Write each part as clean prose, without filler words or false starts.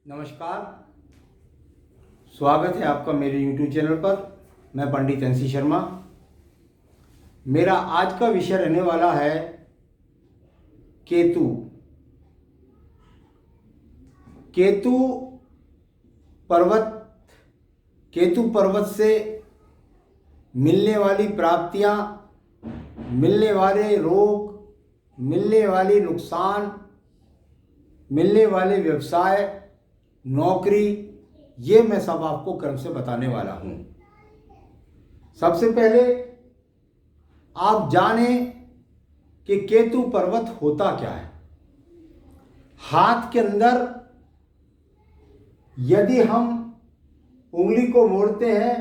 नमस्कार। स्वागत है आपका मेरे YouTube चैनल पर। मैं पंडित एनसी शर्मा। मेरा आज का विषय रहने वाला है केतु। केतु पर्वत केतु पर्वत से मिलने वाली प्राप्तियां, मिलने वाले रोग, मिलने वाली नुकसान, मिलने वाले व्यवसाय, नौकरी, ये मैं सब आपको क्रम से बताने वाला हूं। सबसे पहले आप जाने कि केतु पर्वत होता क्या है। हाथ के अंदर यदि हम उंगली को मोड़ते हैं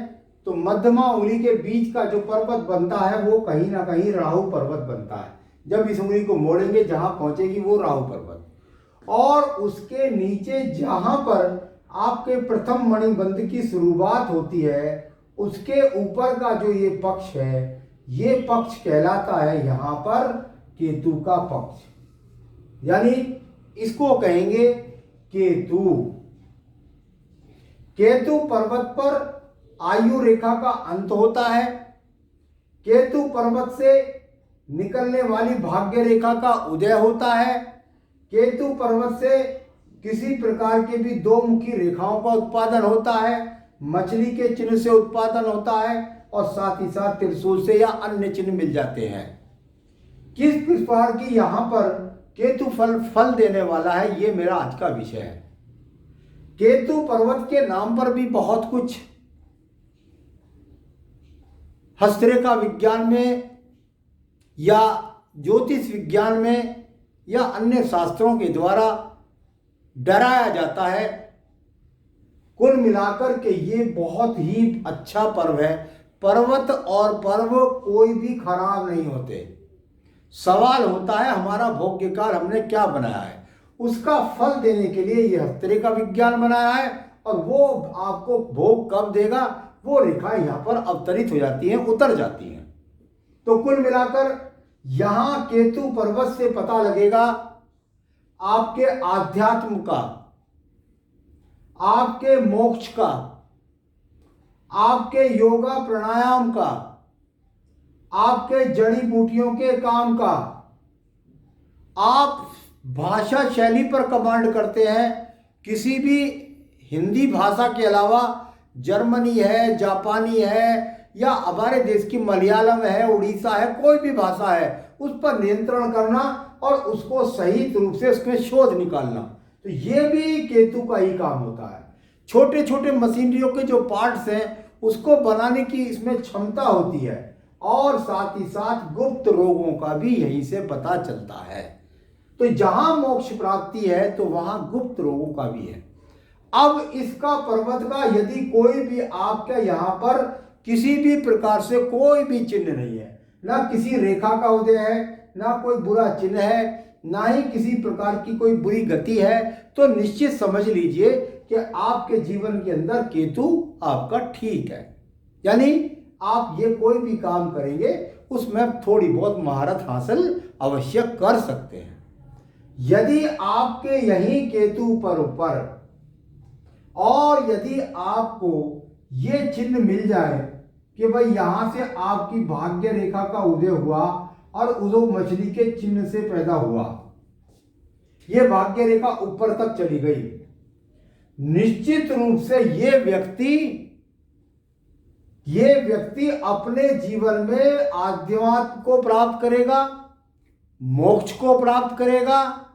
तो मध्यमा उंगली के बीच का जो पर्वत बनता है वो कहीं ना कहीं राहु पर्वत बनता है। जब इस उंगली को मोड़ेंगे जहां पहुंचेगी वो राहु पर्वत, और उसके नीचे जहां पर आपके प्रथम मणिबंध की शुरुआत होती है उसके ऊपर का जो ये पक्ष है, ये पक्ष कहलाता है यहां पर केतु का पक्ष, यानी इसको कहेंगे केतु। केतु पर्वत पर आयु रेखा का अंत होता है। केतु पर्वत से निकलने वाली भाग्य रेखा का उदय होता है। केतु पर्वत से किसी प्रकार के भी दो मुखी रेखाओं का उत्पादन होता है, मछली के चिन्ह से उत्पादन होता है, और साथ ही साथ त्रिशूल से या अन्य चिन्ह मिल जाते हैं। किस प्रकार की यहां पर केतु फल देने वाला है, ये मेरा आज का विषय है। केतु पर्वत के नाम पर भी बहुत कुछ हस्तरेखा विज्ञान में या ज्योतिष विज्ञान में या अन्य शास्त्रों के द्वारा डराया जाता है। कुल मिलाकर के ये बहुत ही अच्छा पर्व है। पर्वत और पर्व कोई भी खराब नहीं होते। सवाल होता है हमारा भोग्यकाल हमने क्या बनाया है, उसका फल देने के लिए ये हस्तरेखा विज्ञान बनाया है, और वो आपको भोग कब देगा वो रेखा यहाँ पर अवतरित हो जाती है, उतर जाती है। तो कुल मिलाकर यहां केतु पर्वत से पता लगेगा आपके आध्यात्म का, आपके मोक्ष का, आपके योगा प्राणायाम का, आपके जड़ी बूटियों के काम का। आप भाषा शैली पर कमांड करते हैं। किसी भी हिंदी भाषा के अलावा जर्मनी है, जापानी है, या हमारे देश की मलयालम है, उड़ीसा है, कोई भी भाषा है उस पर नियंत्रण करना और उसको सही रूप से उसमें शोध निकालना, तो ये भी केतु का ही काम होता है। छोटे छोटे मशीनरियों के जो पार्ट्स हैं उसको बनाने की इसमें क्षमता होती है, और साथ ही साथ गुप्त रोगों का भी यहीं से पता चलता है। तो जहां मोक्ष प्राप्ति है तो वहां गुप्त रोगों का भी है। अब इसका पर्वत का यदि कोई भी आपका यहाँ पर किसी भी प्रकार से कोई भी चिन्ह नहीं है, ना किसी रेखा का उदय है, ना कोई बुरा चिन्ह है, ना ही किसी प्रकार की कोई बुरी गति है, तो निश्चित समझ लीजिए कि आपके जीवन के अंदर केतु आपका ठीक है। यानी आप ये कोई भी काम करेंगे उसमें थोड़ी बहुत महारत हासिल अवश्य कर सकते हैं। यदि आपके यही केतु पर और यदि आपको ये चिन्ह मिल जाए कि भाई यहां से आपकी भाग्य रेखा का उदय हुआ और उदो मछली के चिन्ह से पैदा हुआ, ये भाग्य रेखा ऊपर तक चली गई, निश्चित रूप से ये व्यक्ति अपने जीवन में आध्यात्म को प्राप्त करेगा, मोक्ष को प्राप्त करेगा,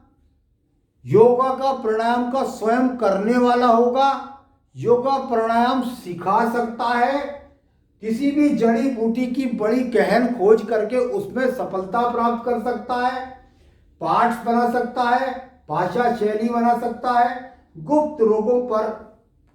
योगा का प्राणायाम का स्वयं करने वाला होगा, योगा प्राणायाम सिखा सकता है, किसी भी जड़ी बूटी की बड़ी गहन खोज करके उसमें सफलता प्राप्त कर सकता है, पार्ट्स बना सकता है, भाषा शैली बना सकता है, गुप्त रोगों पर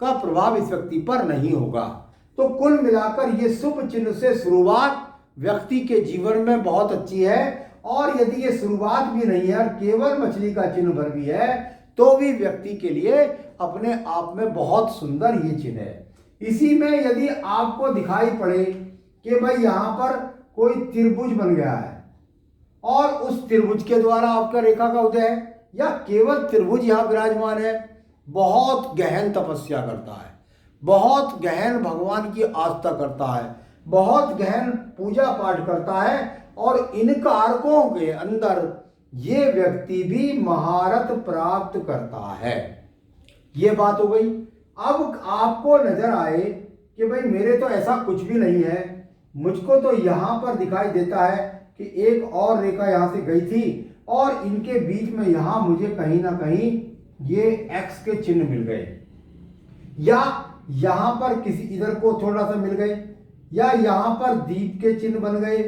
का प्रभाव इस व्यक्ति पर नहीं होगा। तो कुल मिलाकर ये शुभ चिन्ह से शुरुआत व्यक्ति के जीवन में बहुत अच्छी है, और यदि ये शुरुआत भी नहीं है और केवल मछली का चिन्ह भर भी है तो भी व्यक्ति के लिए अपने आप में बहुत सुंदर ये चिन्ह है। इसी में यदि आपको दिखाई पड़े कि भाई यहाँ पर कोई त्रिभुज बन गया है और उस त्रिभुज के द्वारा आपका रेखा का उदय है, या केवल त्रिभुज यहाँ विराजमान है, बहुत गहन तपस्या करता है, बहुत गहन भगवान की आस्था करता है, बहुत गहन पूजा पाठ करता है, और इन कारकों के अंदर ये व्यक्ति भी महारत प्राप्त करता है। ये बात हो गई। अब आपको नजर आए कि भाई मेरे तो ऐसा कुछ भी नहीं है, मुझको तो यहाँ पर दिखाई देता है कि एक और रेखा यहाँ से गई थी और इनके बीच में यहाँ मुझे कहीं ना कहीं ये एक्स के चिन्ह मिल गए, या यहाँ पर किसी इधर को थोड़ा सा मिल गए, या यहाँ पर दीप के चिन्ह बन गए,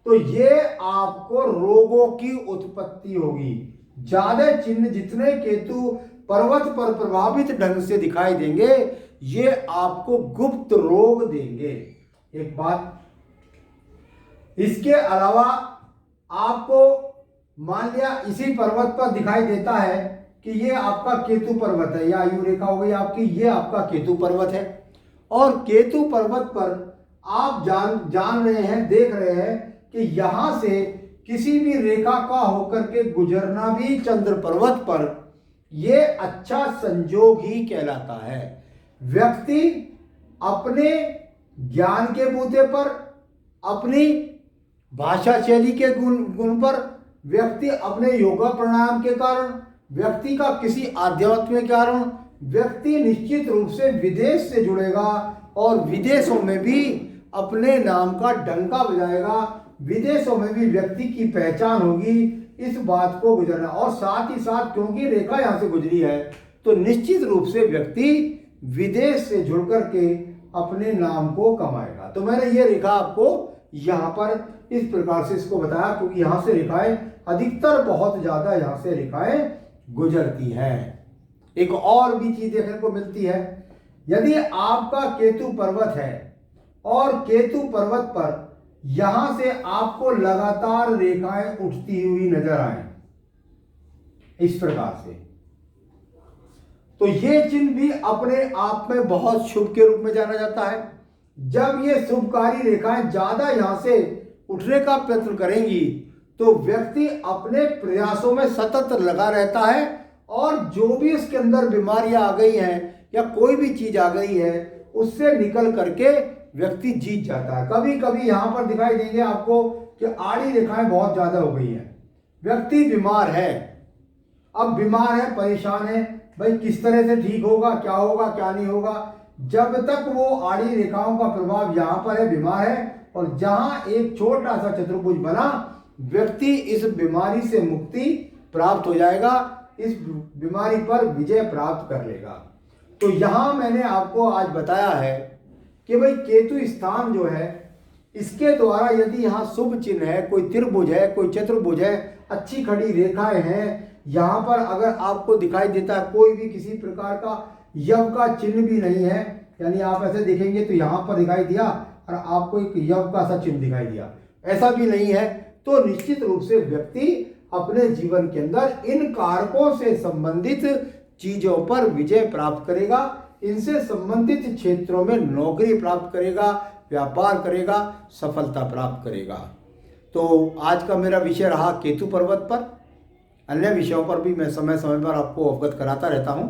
तो ये आपको रोगों की उत्पत्ति होगी। ज्यादा चिन्ह जितने केतु पर्वत पर प्रभावित ढंग से दिखाई देंगे, ये आपको गुप्त रोग देंगे। एक बात, इसके अलावा आपको मान लिया इसी पर्वत पर दिखाई देता है कि ये आपका केतु पर्वत है, या आयु रेखा हो गई आपकी, ये आपका केतु पर्वत है, और केतु पर्वत पर आप जान रहे हैं, देख रहे हैं कि यहां से किसी भी रेखा का होकर के गुजरना भी चंद्र पर्वत पर ये अच्छा संयोग ही कहलाता है। व्यक्ति अपने ज्ञान के बूते पर, अपनी भाषा शैली के गुण पर, व्यक्ति अपने योगा प्राणायाम के कारण, व्यक्ति का किसी आध्यात्म के कारण, व्यक्ति निश्चित रूप से विदेश से जुड़ेगा और विदेशों में भी अपने नाम का डंका बजाएगा, विदेशों में भी व्यक्ति की पहचान होगी। इस बात को गुजरना, और साथ ही साथ क्योंकि रेखा यहाँ से गुजरी है तो निश्चित रूप से व्यक्ति विदेश से जुड़ करके अपने नाम को कमाएगा। तो मैंने ये रेखा आपको यहाँ पर इस प्रकार से इसको बताया, क्योंकि यहाँ से रेखाएं अधिकतर बहुत ज्यादा यहाँ से रेखाएं गुजरती हैं। एक और भी चीज देखने को मिलती है, यदि आपका केतु पर्वत है और केतु पर्वत पर यहां से आपको लगातार रेखाएं उठती हुई नजर आए इस प्रकार से, तो ये चिन्ह भी अपने आप में बहुत शुभ के रूप में जाना जाता है। जब ये शुभकारी रेखाएं ज्यादा यहां से उठने का प्रयत्न करेंगी तो व्यक्ति अपने प्रयासों में सतत लगा रहता है, और जो भी इसके अंदर बीमारियां आ गई हैं या कोई भी चीज आ गई है उससे निकल करके व्यक्ति जीत जाता है। कभी कभी यहां पर दिखाई देंगे आपको कि आड़ी रेखाएं बहुत ज्यादा हो गई हैं, व्यक्ति बीमार है, अब बीमार है, परेशान है, भाई किस तरह से ठीक होगा, क्या नहीं होगा। जब तक वो आड़ी रेखाओं का प्रभाव यहां पर है, बीमार है, और जहां एक छोटा सा चतुर्भुज बना, व्यक्ति इस बीमारी से मुक्ति प्राप्त हो जाएगा, इस बीमारी पर विजय प्राप्त कर लेगा। तो यहां मैंने आपको आज बताया है कि भाई केतु स्थान जो है, इसके द्वारा यदि यहाँ शुभ चिन्ह है, कोई त्रिभुज है, कोई चतुर्भुज है, अच्छी खड़ी रेखाएं हैं, यहाँ पर अगर आपको दिखाई देता है कोई भी किसी प्रकार का यव का चिन्ह भी नहीं है, यानी आप ऐसे देखेंगे तो यहाँ पर दिखाई दिया और आपको एक यव का सा चिन्ह दिखाई दिया, ऐसा भी नहीं है, तो निश्चित रूप से व्यक्ति अपने जीवन के अंदर इन कारकों से संबंधित चीजों पर विजय प्राप्त करेगा, इनसे संबंधित क्षेत्रों में नौकरी प्राप्त करेगा, व्यापार करेगा, सफलता प्राप्त करेगा। तो आज का मेरा विषय रहा केतु पर्वत पर। अन्य विषयों पर भी मैं समय समय पर आपको अवगत कराता रहता हूँ।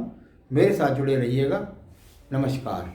मेरे साथ जुड़े रहिएगा। नमस्कार।